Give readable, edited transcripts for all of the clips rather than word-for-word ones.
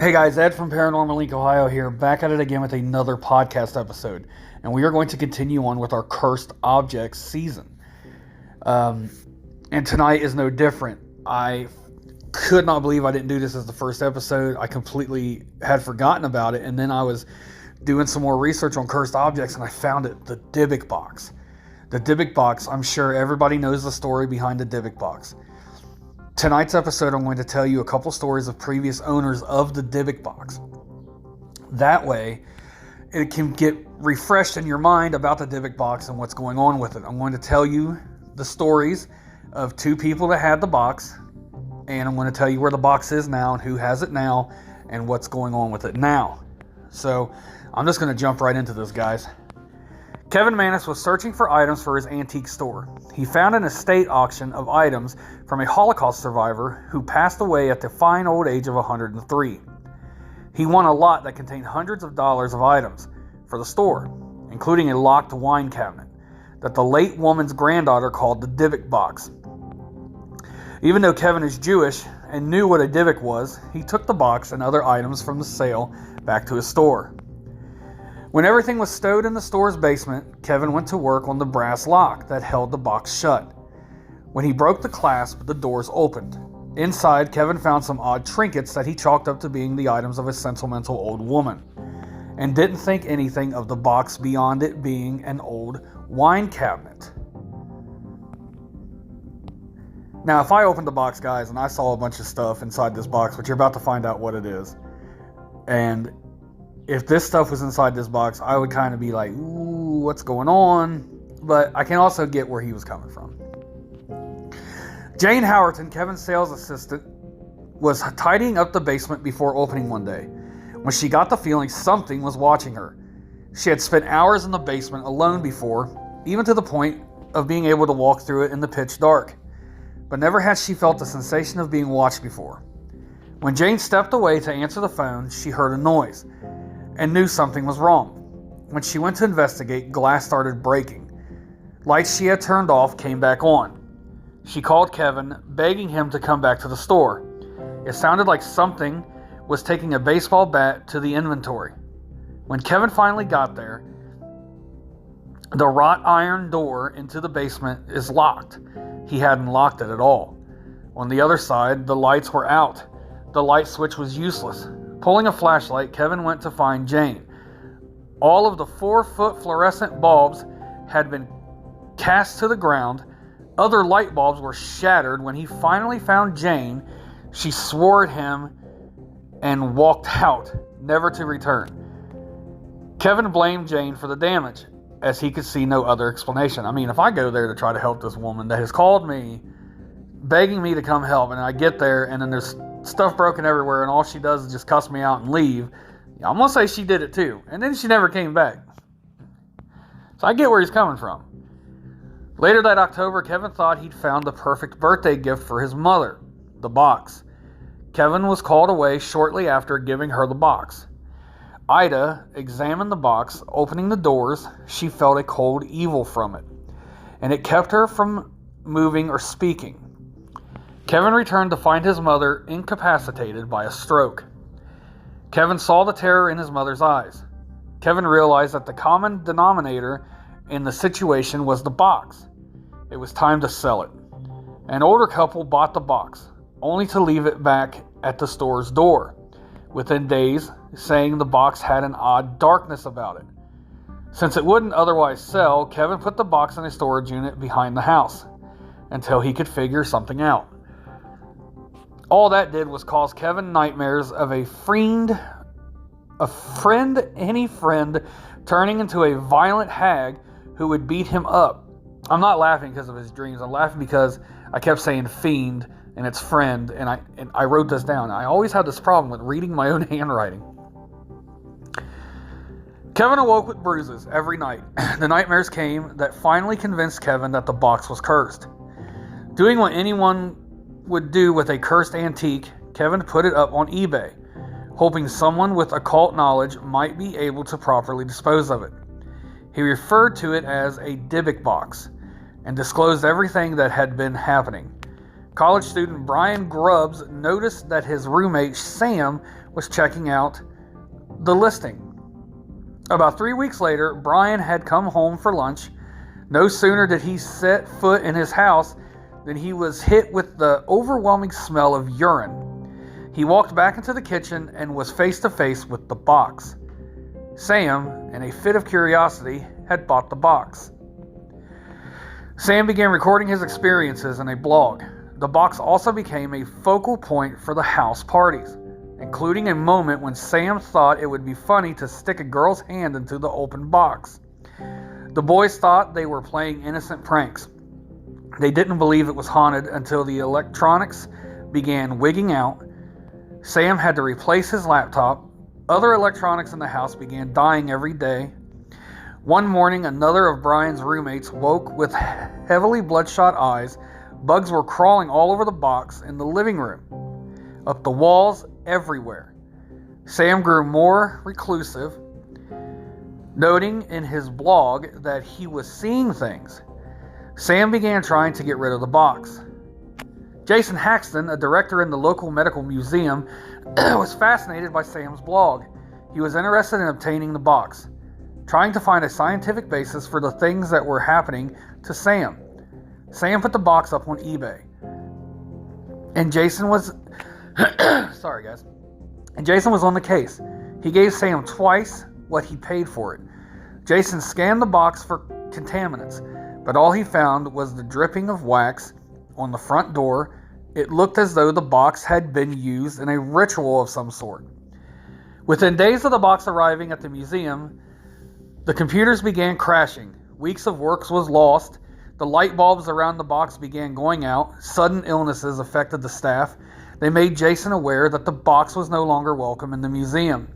Hey guys, Ed from Paranormal Link, Ohio here, back at it again with another podcast episode. And we are going to continue on with our Cursed Objects season. And tonight is no different. I could not believe I didn't do this as the first episode. I completely had forgotten about it. And then I was doing some more research on cursed objects and I found it, the dybbuk box. The dybbuk box, I'm sure everybody knows the story behind the dybbuk box. Tonight's episode, I'm going to tell you a couple stories of previous owners of the dybbuk box. That way, it can get refreshed in your mind about the dybbuk box and what's going on with it. I'm going to tell you the stories of two people that had the box, and I'm going to tell you where the box is now and who has it now and what's going on with it now. So, I'm just going to jump right into this, guys. Kevin Mannis was searching for items for his antique store. He found an estate auction of items from a Holocaust survivor who passed away at the fine old age of 103. He won a lot that contained hundreds of dollars of items for the store, including a locked wine cabinet that the late woman's granddaughter called the dybbuk box. Even though Kevin is Jewish and knew what a dybbuk was, he took the box and other items from the sale back to his store. When everything was stowed in the store's basement, Kevin went to work on the brass lock that held the box shut. When he broke the clasp, the doors opened. Inside, Kevin found some odd trinkets that he chalked up to being the items of a sentimental old woman, and didn't think anything of the box beyond it being an old wine cabinet. Now, if I opened the box, guys, and I saw a bunch of stuff inside this box, which you're about to find out what it is, and if this stuff was inside this box, I would kind of be like, ooh, what's going on? But I can also get where he was coming from. Jane Howerton, Kevin's sales assistant, was tidying up the basement before opening one day when she got the feeling something was watching her. She had spent hours in the basement alone before, even to the point of being able to walk through it in the pitch dark. But never had she felt the sensation of being watched before. When Jane stepped away to answer the phone, she heard a noise and knew something was wrong. When she went to investigate, glass started breaking. Lights she had turned off came back on. She called Kevin, begging him to come back to the store. It sounded like something was taking a baseball bat to the inventory. When Kevin finally got there, the wrought iron door into the basement is locked. He hadn't locked it at all. On the other side, the lights were out. The light switch was useless. Pulling a flashlight, Kevin went to find Jane. All of the 4-foot fluorescent bulbs had been cast to the ground. Other light bulbs were shattered. When he finally found Jane, she swore at him and walked out, never to return. Kevin blamed Jane for the damage, as he could see no other explanation. I mean, if I go there to try to help this woman that has called me, begging me to come help, and I get there and then there's stuff broken everywhere and all she does is just cuss me out and leave, I'm going to say she did it too. And then she never came back. So I get where he's coming from. Later that October, Kevin thought he'd found the perfect birthday gift for his mother, the box. Kevin was called away shortly after giving her the box. Ida examined the box. Opening the doors, she felt a cold evil from it, and it kept her from moving or speaking. Kevin returned to find his mother incapacitated by a stroke. Kevin saw the terror in his mother's eyes. Kevin realized that the common denominator in the situation was the box. It was time to sell it. An older couple bought the box, only to leave it back at the store's door within days, saying the box had an odd darkness about it. Since it wouldn't otherwise sell, Kevin put the box in a storage unit behind the house until he could figure something out. All that did was cause Kevin nightmares of any friend turning into a violent hag who would beat him up. I'm not laughing because of his dreams. I'm laughing because I kept saying fiend and it's friend, and I wrote this down. I always had this problem with reading my own handwriting. Kevin awoke with bruises every night. The nightmares came that finally convinced Kevin that the box was cursed. Doing what anyone would do with a cursed antique, Kevin put it up on eBay, hoping someone with occult knowledge might be able to properly dispose of it. He referred to it as a dybbuk box and disclosed everything that had been happening. college student Brian Grubbs noticed that his roommate Sam was checking out the listing. About 3 weeks later, Brian had come home for lunch. No sooner did he set foot in his house than he was hit with the overwhelming smell of urine. He walked back into the kitchen and was face to face with the box. Sam, in a fit of curiosity, had bought the box. Sam began recording his experiences in a blog. The box also became a focal point for the house parties, including a moment when Sam thought it would be funny to stick a girl's hand into the open box. The boys thought they were playing innocent pranks. They didn't believe it was haunted until the electronics began wigging out. Sam had to replace his laptop. Other electronics in the house began dying every day. One morning, another of Brian's roommates woke with heavily bloodshot eyes. Bugs were crawling all over the box in the living room, up the walls, everywhere. Sam grew more reclusive, noting in his blog that he was seeing things. Sam began trying to get rid of the box. Jason Haxton, a director in the local medical museum, was fascinated by Sam's blog. He was interested in obtaining the box, trying to find a scientific basis for the things that were happening to Sam. Sam put the box up on eBay. And Jason was sorry guys. And Jason was on the case. He gave Sam twice what he paid for it. Jason scanned the box for contaminants, but all he found was the dripping of wax on the front door. It looked as though the box had been used in a ritual of some sort. Within days of the box arriving at the museum, the computers began crashing. Weeks of work was lost. The light bulbs around the box began going out. Sudden illnesses affected the staff. They made Jason aware that the box was no longer welcome in the museum.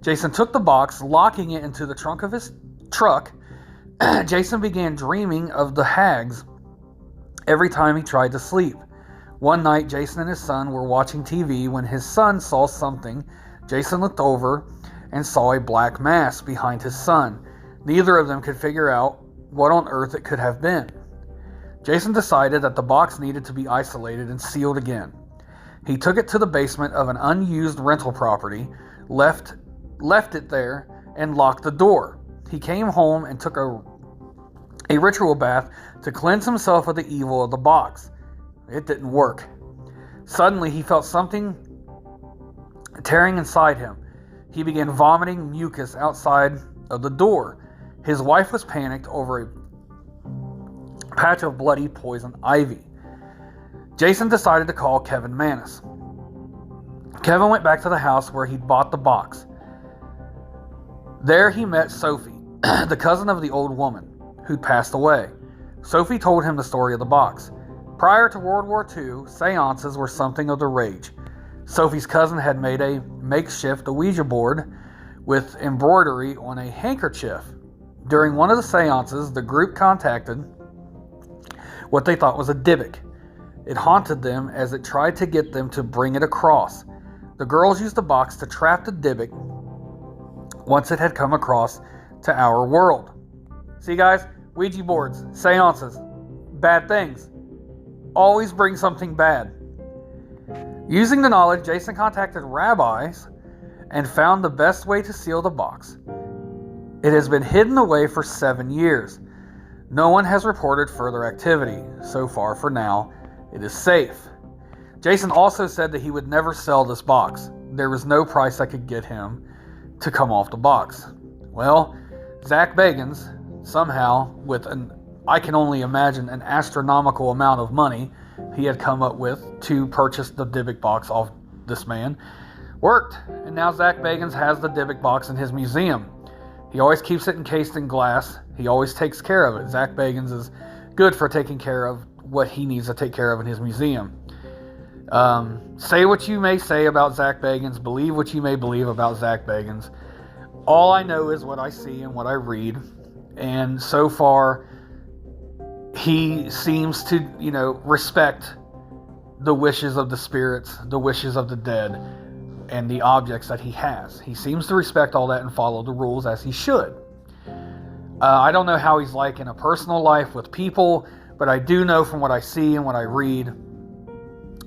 Jason took the box, locking it into the trunk of his truck. Jason began dreaming of the hags every time he tried to sleep. One night, Jason and his son were watching TV when his son saw something. Jason looked over and saw a black mass behind his son. Neither of them could figure out what on earth it could have been. Jason decided that the box needed to be isolated and sealed again. He took it to the basement of an unused rental property, left it there, and locked the door. He came home and took a ritual bath to cleanse himself of the evil of the box. It didn't work. Suddenly, he felt something tearing inside him. He began vomiting mucus outside of the door. His wife was panicked over a patch of bloody poison ivy. Jason decided to call Kevin Manis. Kevin went back to the house where he'd bought the box. There he met Sophie, the cousin of the old woman who'd passed away. Sophie told him the story of the box. Prior to World War II, seances were something of the rage. Sophie's cousin had made a makeshift Ouija board with embroidery on a handkerchief. During one of the seances, the group contacted what they thought was a dybbuk. It haunted them as it tried to get them to bring it across. The girls used the box to trap the dybbuk once it had come across to our world. See guys, Ouija boards, seances, bad things. Always bring something bad. Using the knowledge, Jason contacted rabbis and found the best way to seal the box. It has been hidden away for 7 years. No one has reported further activity. So far, for now, it is safe. Jason also said that he would never sell this box. There was no price I could get him to come off the box. Well, Zach Bagans, somehow, with I can only imagine an astronomical amount of money he had come up with to purchase the dybbuk box off this man, worked. And now Zach Bagans has the dybbuk box in his museum. He always keeps it encased in glass. He always takes care of it. Zach Bagans is good for taking care of what he needs to take care of in his museum. Say what you may say about Zach Bagans. Believe what you may believe about Zach Bagans. All I know is what I see and what I read. And so far, he seems to, respect the wishes of the spirits, the wishes of the dead, and the objects that he has. He seems to respect all that and follow the rules as he should. I don't know how he's like in a personal life with people, but I do know from what I see and what I read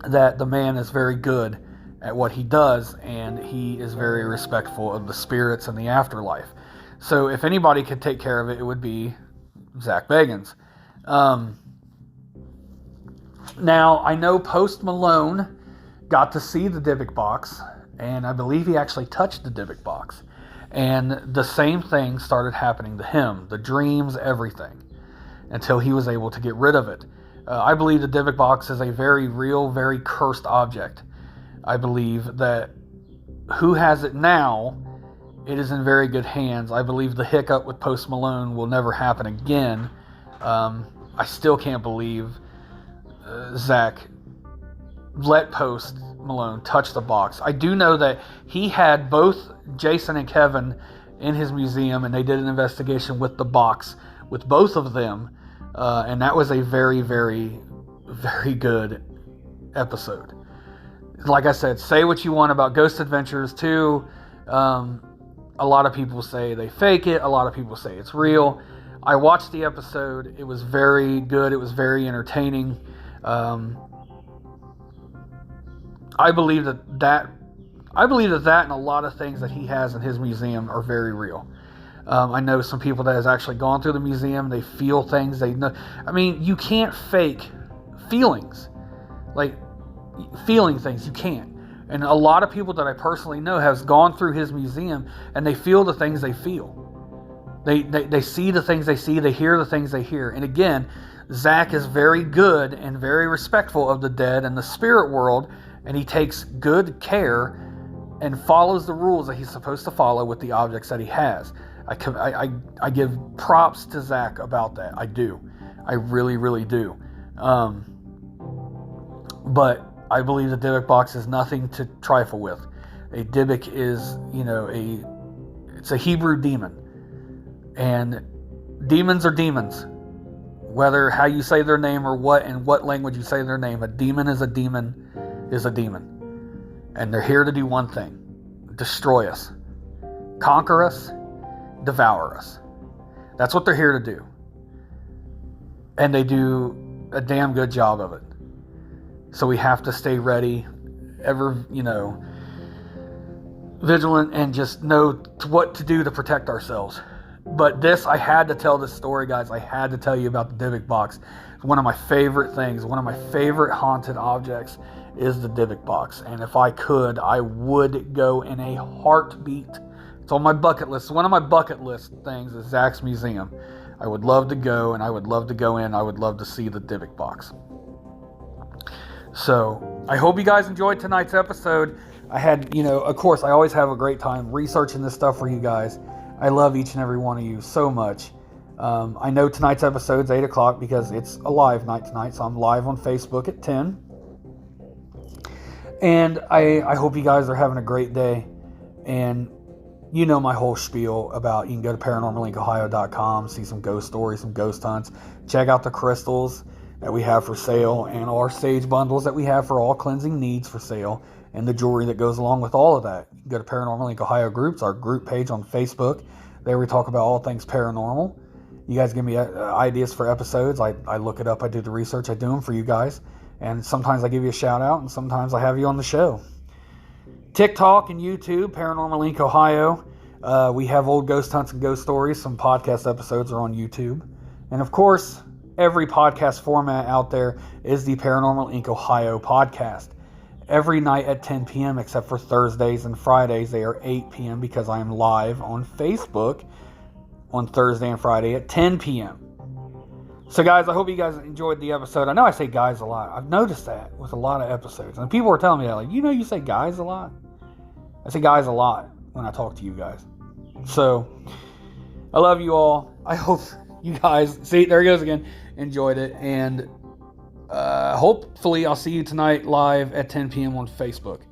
that the man is very good at what he does, and he is very respectful of the spirits and the afterlife. So if anybody could take care of it, it would be Zach Bagans. Now, I know Post Malone got to see the dybbuk box, and I believe he actually touched the dybbuk box. And the same thing started happening to him, the dreams, everything, until he was able to get rid of it. I believe the dybbuk box is a very real, very cursed object. I believe that who has it now, it is in very good hands. I believe the hiccup with Post Malone will never happen again. I still can't believe Zach let Post Malone touch the box. I do know that he had both Jason and Kevin in his museum, and they did an investigation with the box with both of them, and that was a very, very, very good episode. Like I said, say what you want about Ghost Adventures 2. A lot of people say they fake it. A lot of people say it's real. I watched the episode. It was very good. It was very entertaining. I believe that and a lot of things that he has in his museum are very real. I know some people that has actually gone through the museum. They feel things. They know. I mean, you can't fake feelings. Like feeling things, you can't. And a lot of people that I personally know has gone through his museum, and they feel the things they feel. They see the things they see. They hear the things they hear. And again, Zach is very good and very respectful of the dead and the spirit world, and he takes good care and follows the rules that he's supposed to follow with the objects that he has. I give props to Zach about that. I do. I really, really do. But I believe the dybbuk box is nothing to trifle with. A dybbuk is, it's a Hebrew demon. And demons are demons. Whether how you say their name or what, in what language you say their name, a demon is a demon is a demon. And they're here to do one thing: destroy us, conquer us, devour us. That's what they're here to do. And they do a damn good job of it. So we have to stay ready, ever, vigilant, and just know what to do to protect ourselves. But I had to tell this story, guys. I had to tell you about the dybbuk box. It's one of my favorite things. One of my favorite haunted objects is the dybbuk box. And if I could, I would go in a heartbeat. It's on my bucket list. One of my bucket list things is Zach's museum. I would love to go, and I would love to go in. I would love to see the dybbuk box. So I hope you guys enjoyed tonight's episode. I had, of course, I always have a great time researching this stuff for you guys. I love each and every one of you so much. I know tonight's episode's 8 o'clock because it's a live night tonight, so I'm live on Facebook at 10. And I hope you guys are having a great day. And you know my whole spiel about you can go to paranormallinkohio.com, see some ghost stories, some ghost hunts. Check out the crystals that we have for sale and our sage bundles that we have for all cleansing needs for sale, and the jewelry that goes along with all of that. You can go to Paranormal Link Ohio Groups, our group page on Facebook. There we talk about all things paranormal. You guys give me ideas for episodes. I look it up. I do the research. I do them for you guys. And sometimes I give you a shout out, and sometimes I have you on the show. TikTok and YouTube, Paranormal Link Ohio. We have old ghost hunts and ghost stories. Some podcast episodes are on YouTube. And of course, every podcast format out there is the Paranormal Inc. Ohio podcast. Every night at 10 p.m. except for Thursdays and Fridays, they are 8 p.m. because I am live on Facebook on Thursday and Friday at 10 p.m. So guys, I hope you guys enjoyed the episode. I know I say guys a lot. I've noticed that with a lot of episodes. And people are telling me that, like, you say guys a lot? I say guys a lot when I talk to you guys. So, I love you all. I hope you guys, see, there he goes again, enjoyed it. And hopefully I'll see you tonight live at 10 p.m. on Facebook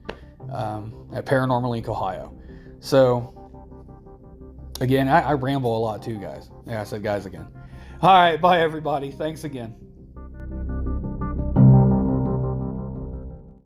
at Paranormal Inc. Ohio. So, again, I ramble a lot too, guys. Yeah, I said guys again. All right, bye everybody. Thanks again.